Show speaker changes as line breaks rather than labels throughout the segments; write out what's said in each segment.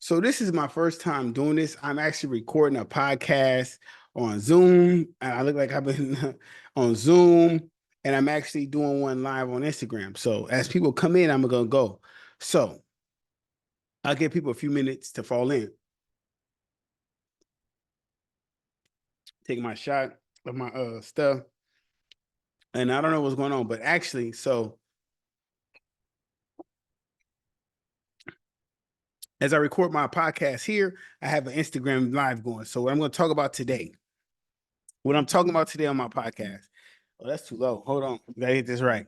So this is my first time doing this. I'm actually recording a podcast on Zoom. And I look like I've been on Zoom, and I'm actually doing one live on Instagram. So as people come in, I'm gonna go. So I'll give people a few minutes to fall in. Take my shot of my stuff. And I don't know what's going on, but actually, so as I record my podcast here, I have an Instagram live going. So what I'm going to talk about today, what I'm talking about today on my podcast. Oh, that's too low. Hold on. Gotta get this right.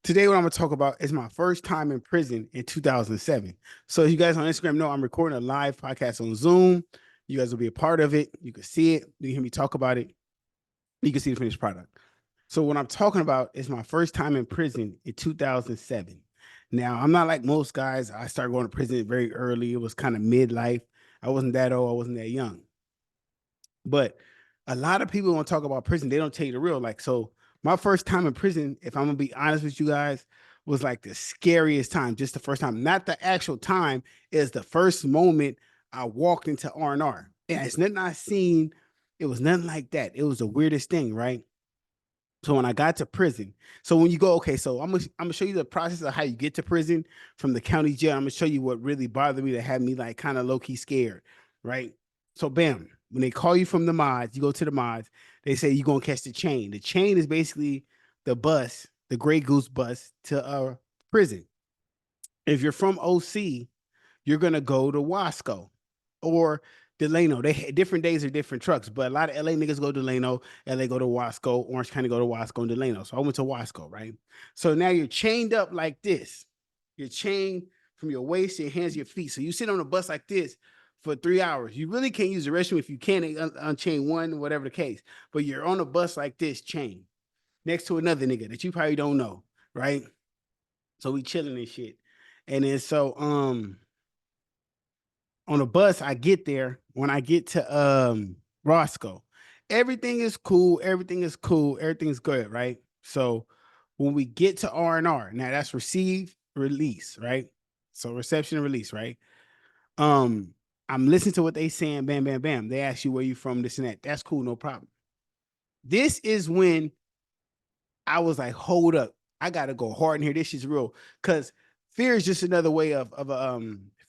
Today, what I'm going to talk about is my first time in prison in 2007. So you guys on Instagram know I'm recording a live podcast on Zoom. You guys will be a part of it. You can see it. You can hear me talk about it. You can see the finished product. So what I'm talking about is my first time in prison in 2007. Now, I'm not like most guys. I started going to prison very early. It was kind of midlife. I wasn't that old. I wasn't that young. But a lot of people want to talk about prison. They don't tell you the real. Like, so my first time in prison, if I'm going to be honest with you guys, was like the scariest time. Just the first time, not the actual time. Is the first moment I walked into R&R. And it's nothing I seen. It was nothing like that. It was the weirdest thing, right? So when I got to prison, so when you go, okay, so I'm gonna show you the process of how you get to prison from the county jail. I'm gonna show you what really bothered me that had me like kind of low key scared, right? So bam, when they call you from the mods, you go to the mods. They say you're gonna catch the chain. The chain is basically the bus, the Gray Goose bus to prison. If you're from OC, you're gonna go to Wasco or Delano. They different days are different trucks, but a lot of LA niggas go to Delano, LA go to Wasco, Orange County go to Wasco and Delano. So I went to Wasco, right? So now you're chained up like this. You're chained from your waist, your hands, your feet. So you sit on a bus like this for 3 hours. You really can't use the restroom. If you can, unchain one, whatever the case. But you're on a bus like this, chained next to another nigga that you probably don't know, right? So we chilling and shit. And then so on the bus, I get there. When I get to Roscoe, everything is cool, everything's good, right? So when we get to R&R, now that's receive, release, right? So reception and release, right? I'm listening to what they saying, bam, bam, bam. They ask you where you from, this and that. That's cool, no problem. This is when I was like, hold up, I gotta go hard in here. This is real. Cause fear is just another way of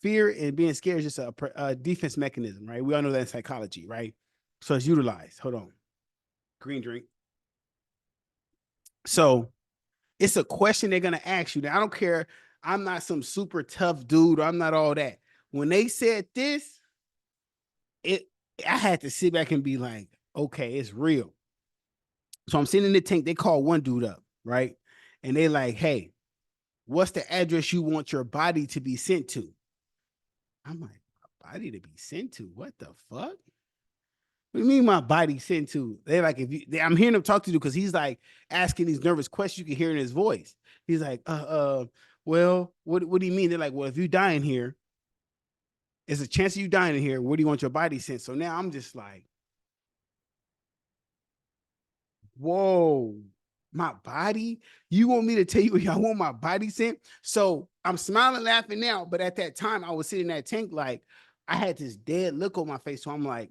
fear, and being scared is just a defense mechanism, right? We all know that in psychology, right? So it's utilized. Hold on. Green drink. So it's a question they're gonna ask you. Now, I don't care. I'm not some super tough dude, or I'm not all that. When they said this, it I had to sit back and be like, okay, it's real. So I'm sitting in the tank. They call one dude up, right? And they like, hey, what's the address you want your body to be sent to? I'm like, my body to be sent to? What the fuck? What do you mean my body sent to? They're like, I'm hearing him talk to you because he's like asking these nervous questions you can hear in his voice. He's like, well, what do you mean? They're like, well, if you die in here, there's a chance of you dying in here. Where do you want your body sent? So now I'm just like, whoa, my body? You want me to tell you I want my body sent? So I'm smiling, laughing now, but at that time I was sitting in that tank like I had this dead look on my face. So I'm like,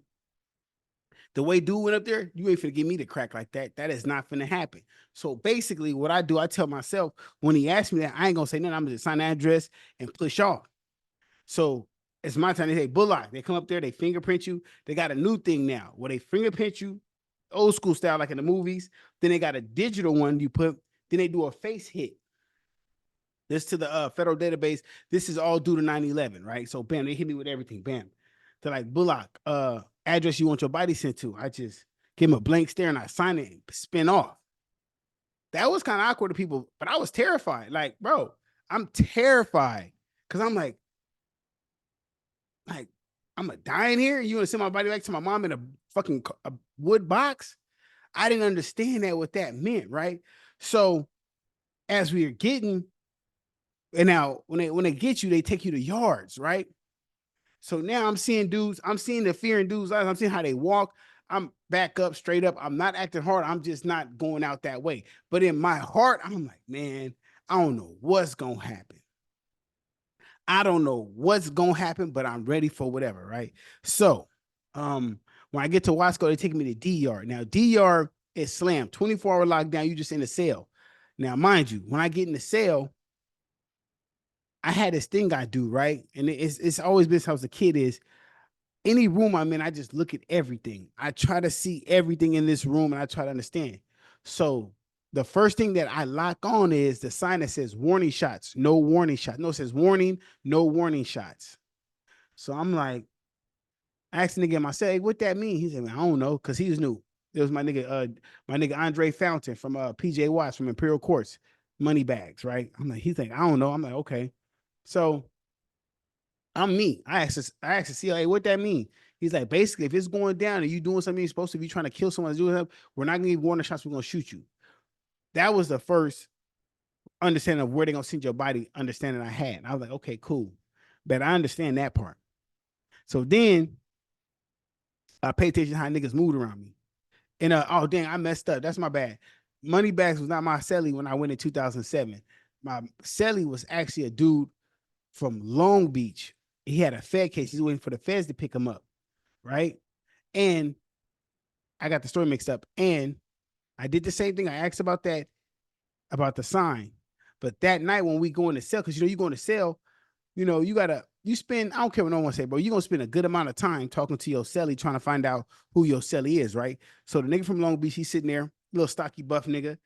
the way dude went up there, you ain't finna give me the crack like that. That is not finna happen. So basically, what I do, I tell myself when he asked me that, I ain't gonna say nothing. I'm gonna just sign the address and push off. So it's my time. They say Bullock. They come up there, they fingerprint you. They got a new thing now where they fingerprint you, old school style, like in the movies. Then they got a digital one you put. Then they do a face hit. This to the federal database. This is all due to 9/11, right? So bam, they hit me with everything. Bam. They're like, Bullock, address you want your body sent to. I just give him a blank stare and I sign it and spin off. That was kind of awkward to people, but I was terrified. Like, bro, I'm terrified because I'm like, I'm gonna die in here. You want to send my body back to my mom in a fucking wood box? I didn't understand that what that meant, right? So as we are getting, and now when they get you, they take you to yards, right? So now I'm seeing dudes, I'm seeing the fear in dudes' eyes. I'm seeing how they walk. I'm back up, straight up. I'm not acting hard. I'm just not going out that way. But in my heart, I'm like, man, I don't know what's gonna happen. I don't know what's gonna happen, but I'm ready for whatever, right? So, when I get to Wasco, they take me to DR. Now, DR is slammed, 24-hour lockdown. You just in the cell. Now, mind you, when I get in the cell, I had this thing I do, right? And it's always been since I was a kid is any room I'm in, I just look at everything. I try to see everything in this room and I try to understand. So the first thing that I lock on is the sign that says warning shots, no warning shots. No, it says warning, no warning shots. So I'm like, I asked the nigga myself, hey, what that mean? He said, I don't know, because he was new. It was my nigga Andre Fountain from PJ Watts from Imperial Courts, money bags, right? I'm like, he's like, I don't know. I'm like, okay. So I'm me. I asked the CLA what that mean. He's like, basically, if it's going down and you doing something you're supposed to be trying to kill someone, doing something, we're not gonna give warning shots, we're gonna shoot you. That was the first understanding of where they're gonna send your body, understanding I had. And I was like, okay, cool. But I understand that part. So then I paid attention to how niggas moved around me. And oh dang, I messed up. That's my bad. Moneybags was not my celly when I went in 2007. My celly was actually a dude from Long Beach. He had a Fed case. He's waiting for the feds to pick him up, right? And I got the story mixed up. And I did the same thing. I asked about that, about the sign. But that night when we go in the cell, because you go in the cell, you spend, I don't care what no one say, bro, you're gonna spend a good amount of time talking to your celly, trying to find out who your celly is, right? So the nigga from Long Beach, he's sitting there, little stocky buff nigga.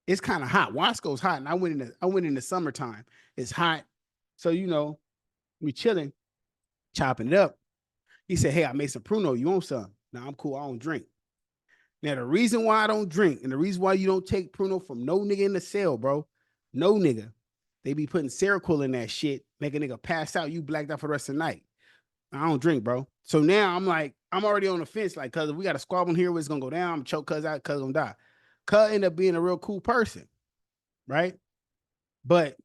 It's kind of hot. Wasco's hot, and I went in the summertime. It's hot. So we chilling, chopping it up. He said, hey, I made some pruno. You want some? No, I'm cool. I don't drink. Now, the reason why I don't drink and the reason why you don't take pruno from no nigga in the cell, bro, no nigga, they be putting Seroquel in that shit, make a nigga pass out, you blacked out for the rest of the night. I don't drink, bro. So now I'm like, I'm already on the fence, like, cuz if we got a squabble here where it's gonna go down, I'm choke cuz out, cuz gonna die. Cuz end up being a real cool person, right? But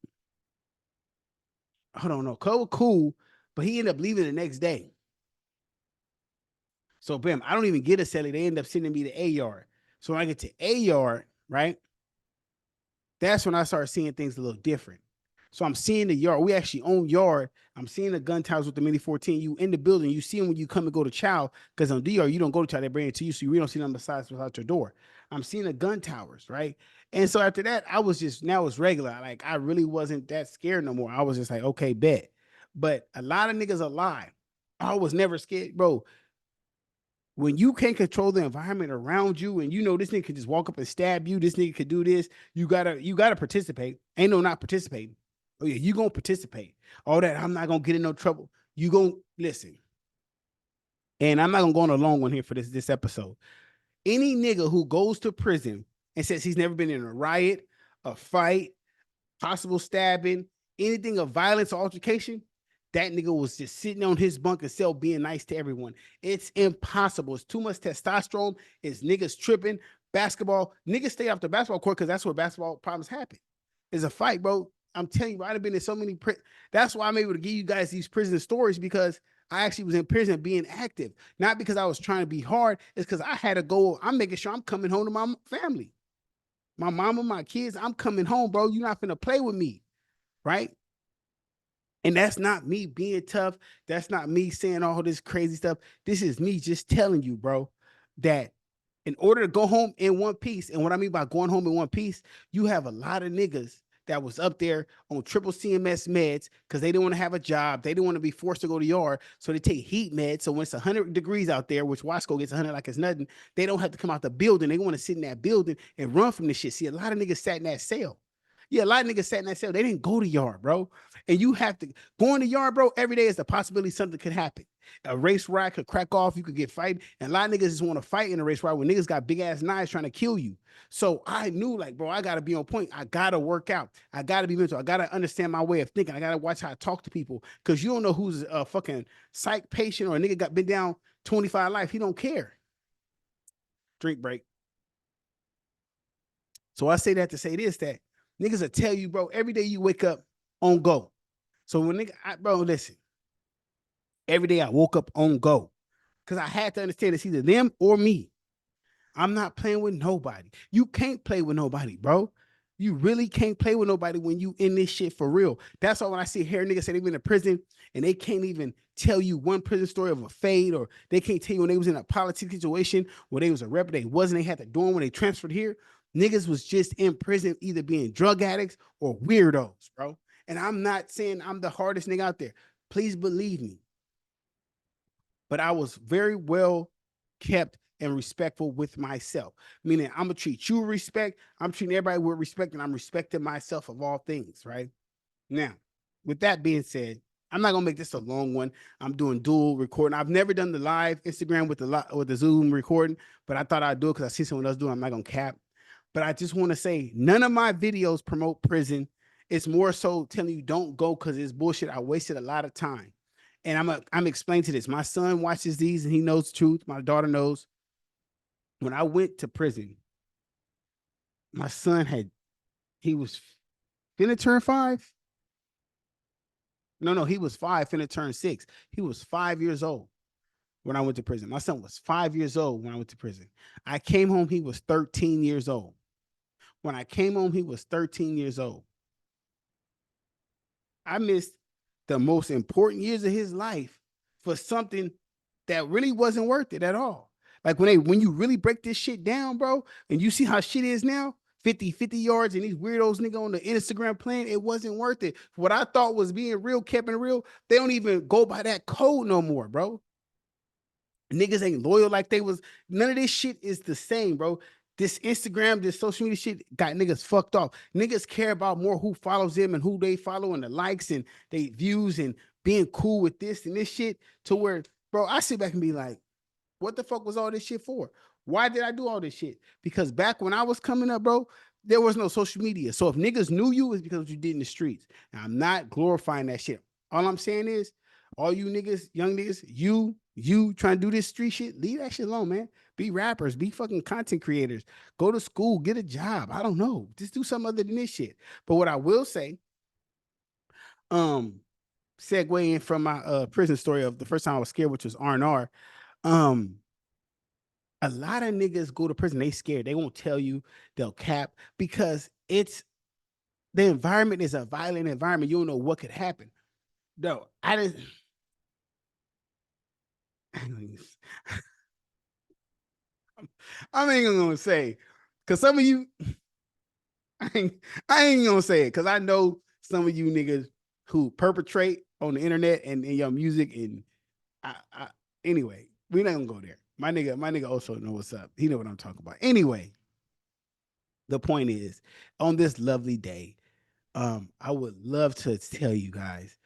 I don't know, cuz was cool, but he ended up leaving the next day. So bam, I don't even get a celly. They end up sending me to A yard. So when I get to A yard, right? That's when I start seeing things a little different. So I'm seeing the yard. We actually own yard. I'm seeing the gun towers with the Mini 14. You in the building. You see them when you come and go to chow, because on DR, you don't go to chow. They bring it to you, so you don't see them on the sides without your door. I'm seeing the gun towers, right? And so after that, now it's regular. Like, I really wasn't that scared no more. I was just like, okay, bet. But a lot of niggas are lying. I was never scared, bro. When you can't control the environment around you, and this nigga can just walk up and stab you, this nigga could do this, you gotta participate. Ain't no not participating. Oh yeah, you gonna participate. All that, I'm not gonna get in no trouble. You gonna listen. And I'm not gonna go on a long one here for this episode. Any nigga who goes to prison and says he's never been in a riot, a fight, possible stabbing, anything of violence or altercation, that nigga was just sitting on his bunk and cell being nice to everyone. It's impossible. It's too much testosterone. It's niggas tripping. Basketball. Niggas stay off the basketball court because that's where basketball problems happen. It's a fight, bro. I'm telling you, I've been in so many. That's why I'm able to give you guys these prison stories, because I actually was in prison being active. Not because I was trying to be hard. It's because I had a goal. I'm making sure I'm coming home to my family. My mama, my kids, I'm coming home, bro. You're not finna play with me, right? And that's not me being tough. That's not me saying all this crazy stuff. This is me just telling you, bro, that in order to go home in one piece, and what I mean by going home in one piece, you have a lot of niggas that was up there on triple CMS meds because they didn't want to have a job. They didn't want to be forced to go to yard. So they take heat meds. So when it's 100 degrees out there, which Wasco gets 100 like it's nothing, they don't have to come out the building. They want to sit in that building and run from this shit. See, a lot of niggas sat in that cell. Yeah, a lot of niggas sat in that cell. They didn't go to yard, bro. And you have to go in the yard, bro. Every day is the possibility something could happen. A race ride could crack off. You could get fight. And a lot of niggas just want to fight in a race ride when niggas got big ass knives trying to kill you. So I knew, like, bro, I got to be on point. I got to work out. I got to be mental. I got to understand my way of thinking. I got to watch how I talk to people, because you don't know who's a fucking psych patient or a nigga been down 25 life. He don't care. Drink break. So I say that to say this, that niggas will tell you, bro, every day you wake up on go. So when bro, listen, every day I woke up on go, because I had to understand it's either them or me. I'm not playing with nobody. You can't play with nobody, bro. You really can't play with nobody when you in this shit for real. That's why when I see hair niggas say they've been in prison and they can't even tell you one prison story of a fade, or they can't tell you when they was in a politics situation where they was a rep, they wasn't, they had to do them when they transferred here. Niggas was just in prison either being drug addicts or weirdos, bro. And I'm not saying I'm the hardest nigga out there. Please believe me. But I was very well kept and respectful with myself. Meaning I'm gonna treat you with respect. I'm treating everybody with respect, and I'm respecting myself of all things, right? Now, with that being said, I'm not gonna make this a long one. I'm doing dual recording. I've never done the live Instagram with the Zoom recording, but I thought I'd do it because I see someone else doing it. I'm not gonna cap. But I just want to say none of my videos promote prison. It's more so telling you don't go because it's bullshit. I wasted a lot of time. And I'm explaining to this. My son watches these and he knows the truth. My daughter knows. When I went to prison, my son he was finna turn 5. No, he was 5, finna turn 6. He was 5 years old when I went to prison. My son was 5 years old when I went to prison. I came home, he was 13 years old. When I came home, he was 13 years old. I missed the most important years of his life for something that really wasn't worth it at all. Like when you really break this shit down, bro, and you see how shit is now, 50 yards and these weirdos nigga on the Instagram playing, it wasn't worth it. What I thought was being real, kept it real, they don't even go by that code no more, bro. Niggas ain't loyal like they was. None of this shit is the same, bro. This Instagram, this social media shit got niggas fucked off. Niggas care about more who follows them and who they follow and the likes and they views and being cool with this and this shit, to where, bro, I sit back and be like, what the fuck was all this shit for? Why did I do all this shit? Because back when I was coming up, bro, there was no social media. So if niggas knew you, it's because you did in the streets. Now, I'm not glorifying that shit. All I'm saying is, all you niggas, young niggas, you trying to do this street shit, leave that shit alone, man. Be rappers, be fucking content creators. Go to school, get a job. I don't know. Just do something other than this shit. But what I will say, um, segue in from my prison story of the first time I was scared, which was R&R. Um, a lot of niggas go to prison, they scared. They won't tell you, they'll cap, because the environment is a violent environment. You don't know what could happen. No, I didn't. I ain't gonna say, because some of you, I ain't gonna say it, because I know some of you niggas who perpetrate on the internet and in your music, and anyway, we're not gonna go there. My nigga also know what's up. He know what I'm talking about. Anyway, the point is, on this lovely day, I would love to tell you guys,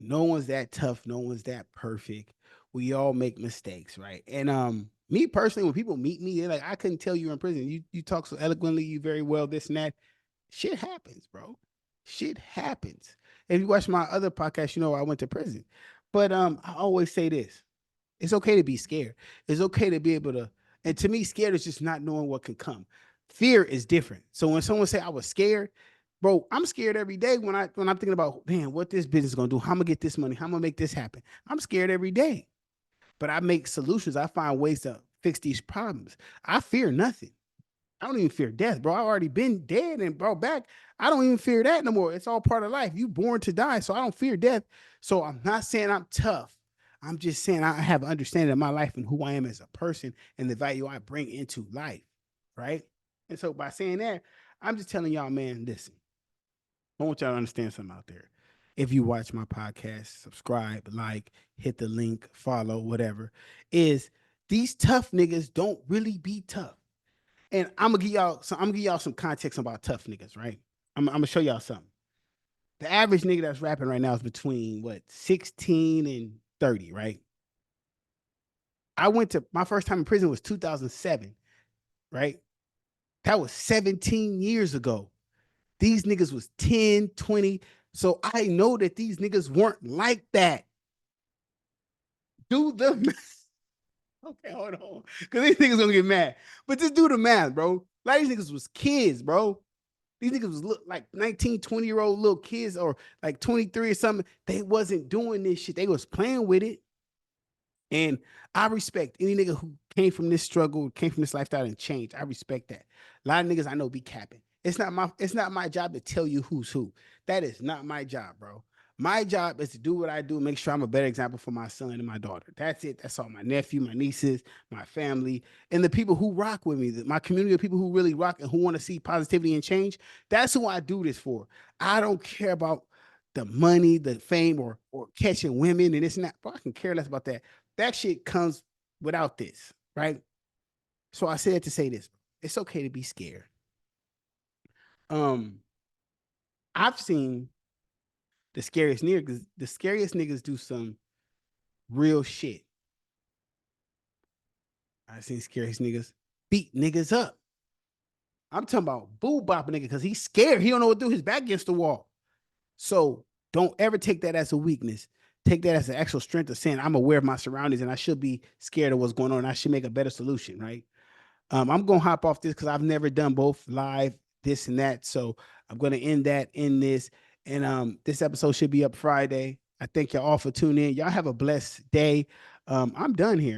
no one's that tough, no one's that perfect. We all make mistakes, right? And me personally, when people meet me, they're like, I couldn't tell you in prison. You talk so eloquently, you very well, this and that. Shit happens, bro. Shit happens. If you watch my other podcast, you know I went to prison. But I always say this. It's okay to be scared. It's okay to be able to, and to me, scared is just not knowing what can come. Fear is different. So when someone say I was scared, bro, I'm scared every day when I'm thinking about, man, what this business is gonna do, how I'm gonna get this money, how I'm gonna make this happen. I'm scared every day. But I make solutions. I find ways to fix these problems. I fear nothing. I don't even fear death, bro. I've already been dead and brought back. I don't even fear that no more. It's all part of life. You born to die, so I don't fear death. So I'm not saying I'm tough. I'm just saying I have an understanding of my life and who I am as a person and the value I bring into life, right? And so by saying that, I'm just telling y'all, man, listen, I want y'all to understand something out there. If you watch my podcast, subscribe, like, hit the link, follow, whatever, is these tough niggas don't really be tough. And I'm gonna give y'all some context about tough niggas, right? I'm gonna show y'all something. The average nigga that's rapping right now is between what, 16 and 30, right? I went to my first time in prison was 2007, right? That was 17 years ago. These niggas was 10, 20. So I know that these niggas weren't like that. Do the math. Okay, hold on. Because these niggas gonna get mad. But just do the math, bro. A lot of these niggas was kids, bro. These niggas was look like 19, 20-year-old little kids, or like 23 or something. They wasn't doing this shit. They was playing with it. And I respect any nigga who came from this struggle, came from this lifestyle and changed. I respect that. A lot of niggas I know be capping. It's not my job to tell you who's who. That is not my job, bro. My job is to do what I do, make sure I'm a better example for my son and my daughter. That's it. That's all. My nephew, my nieces, my family, and the people who rock with me, my community of people who really rock and who want to see positivity and change. That's who I do this for. I don't care about the money, the fame, or catching women, and it's not. Bro, I can care less about that. That shit comes without this, right? So I said to say this: it's okay to be scared. Um, I've seen the scariest niggas do some real shit. I've seen scariest niggas beat niggas up. I'm talking about boo bop a nigga because he's scared. He don't know what to do. His back against the wall. So don't ever take that as a weakness. Take that as an actual strength of saying I'm aware of my surroundings and I should be scared of what's going on. I should make a better solution, right? I'm gonna hop off this because I've never done both live, this and that. So I'm gonna end that in this. And this episode should be up Friday. I thank y'all all for tuning in. Y'all have a blessed day. I'm done here.